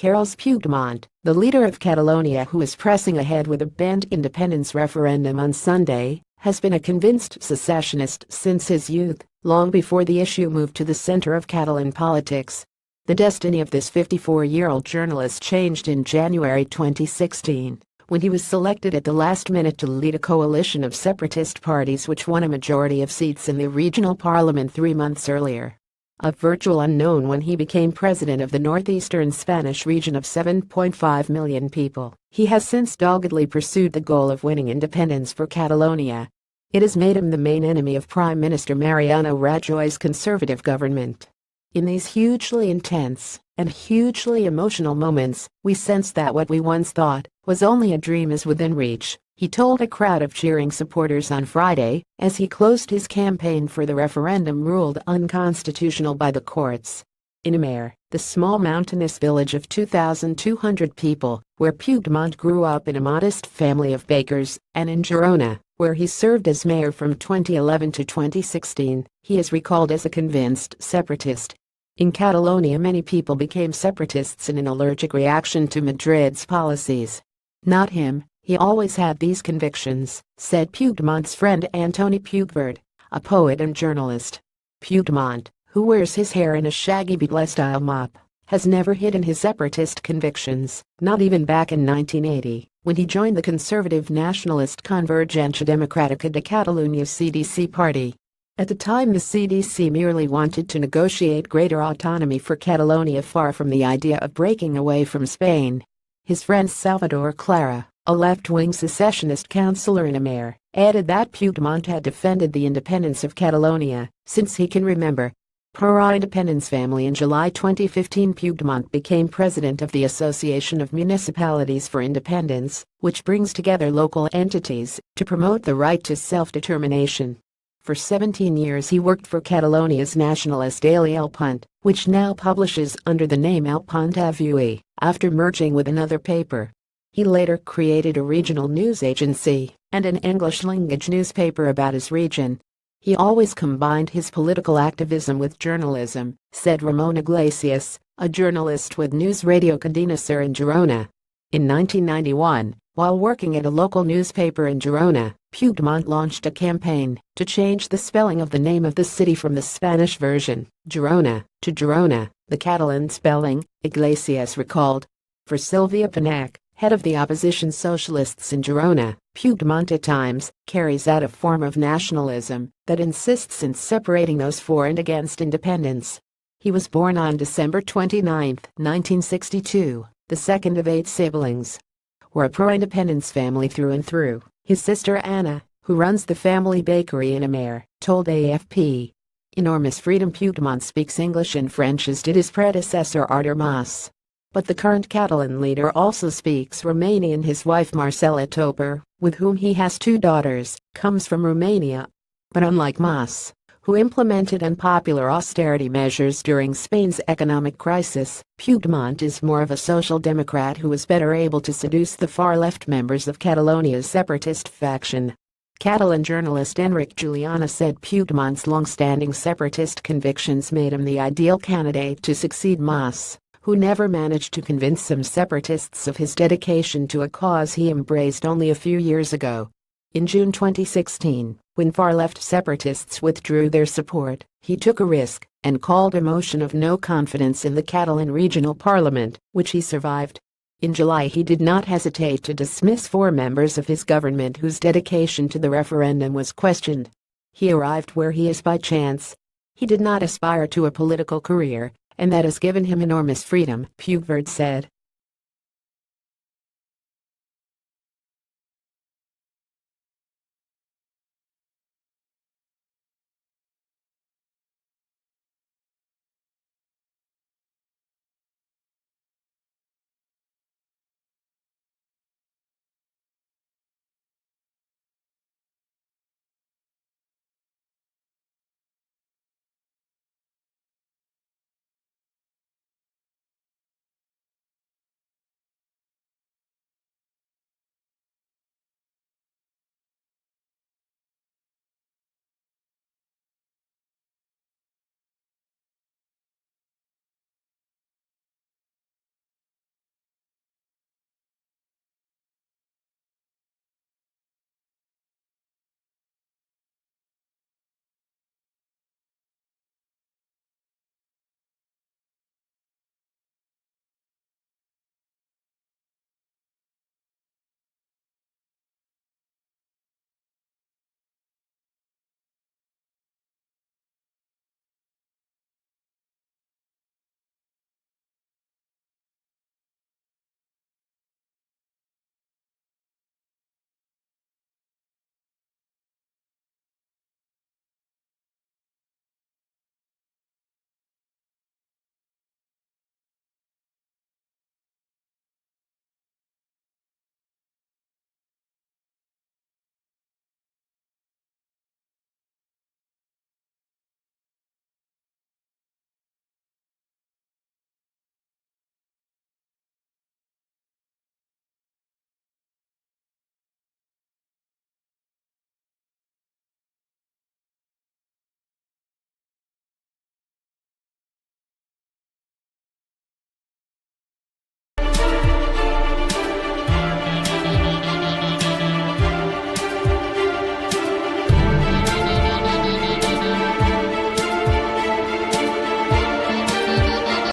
Carles Puigdemont, the leader of Catalonia who is pressing ahead with a banned independence referendum on Sunday, has been a convinced secessionist since his youth, long before the issue moved to the center of Catalan politics. The destiny of this 54-year-old journalist changed in January 2016, when he was selected at the last minute to lead a coalition of separatist parties which won a majority of seats in the regional parliament 3 months earlier. A virtual unknown when he became president of the northeastern Spanish region of 7.5 million people, he has since doggedly pursued the goal of winning independence for Catalonia. It has made him the main enemy of Prime Minister Mariano Rajoy's conservative government. In these hugely intense and hugely emotional moments, we sense that what we once thought was only a dream is within reach, he told a crowd of cheering supporters on Friday as he closed his campaign for the referendum ruled unconstitutional by the courts. In Amer, the small mountainous village of 2,200 people, where Puigdemont grew up in a modest family of bakers, and in Girona, where he served as mayor from 2011 to 2016, he is recalled as a convinced separatist. In Catalonia, many people became separatists in an allergic reaction to Madrid's policies. Not him, he always had these convictions, said Puigdemont's friend Antoni Puigverd, a poet and journalist. Puigdemont, who wears his hair in a shaggy Beatle-style mop, has never hidden his separatist convictions, not even back in 1980, when he joined the conservative nationalist Convergència Democràtica de Catalunya (CDC) party. At the time, the CDC merely wanted to negotiate greater autonomy for Catalonia, far from the idea of breaking away from Spain. His friend Salvador Clara, a left-wing secessionist councillor in Amer, added that Puigdemont had defended the independence of Catalonia since he can remember. Pro-independence family. In July 2015, Puigdemont became president of the Association of Municipalities for Independence, which brings together local entities to promote the right to self-determination. For 17 years he worked for Catalonia's nationalist daily El Punt, which now publishes under the name El Punt Avui, after merging with another paper. He later created a regional news agency and an English-language newspaper about his region. He always combined his political activism with journalism, said Ramon Iglesias, a journalist with News Radio Cadena Ser in Girona. In 1991, while working at a local newspaper in Girona, Puigdemont launched a campaign to change the spelling of the name of the city from the Spanish version, Girona, to Girona, the Catalan spelling, Iglesias recalled. For Silvia Pinac, head of the opposition socialists in Girona, Puigdemont at times carries out a form of nationalism that insists in separating those for and against independence. He was born on December 29, 1962, the second of 8 siblings. We're a pro-independence family through and through, his sister Anna, who runs the family bakery in Amer, told AFP. Enormous freedom. Puigdemont speaks English and French as did his predecessor Artur Mas. But the current Catalan leader also speaks Romanian. His wife Marcela Toper, with whom he has 2 daughters, comes from Romania. But unlike Mas, who implemented unpopular austerity measures during Spain's economic crisis, Puigdemont is more of a social democrat who is better able to seduce the far-left members of Catalonia's separatist faction. Catalan journalist Enric Juliana said Puigdemont's long-standing separatist convictions made him the ideal candidate to succeed Mas, who never managed to convince some separatists of his dedication to a cause he embraced only a few years ago. In June 2016, when far-left separatists withdrew their support, he took a risk and called a motion of no confidence in the Catalan regional parliament, which he survived. In July, he did not hesitate to dismiss 4 members of his government whose dedication to the referendum was questioned. He arrived where he is by chance. He did not aspire to a political career, and that has given him enormous freedom, Puigverd said.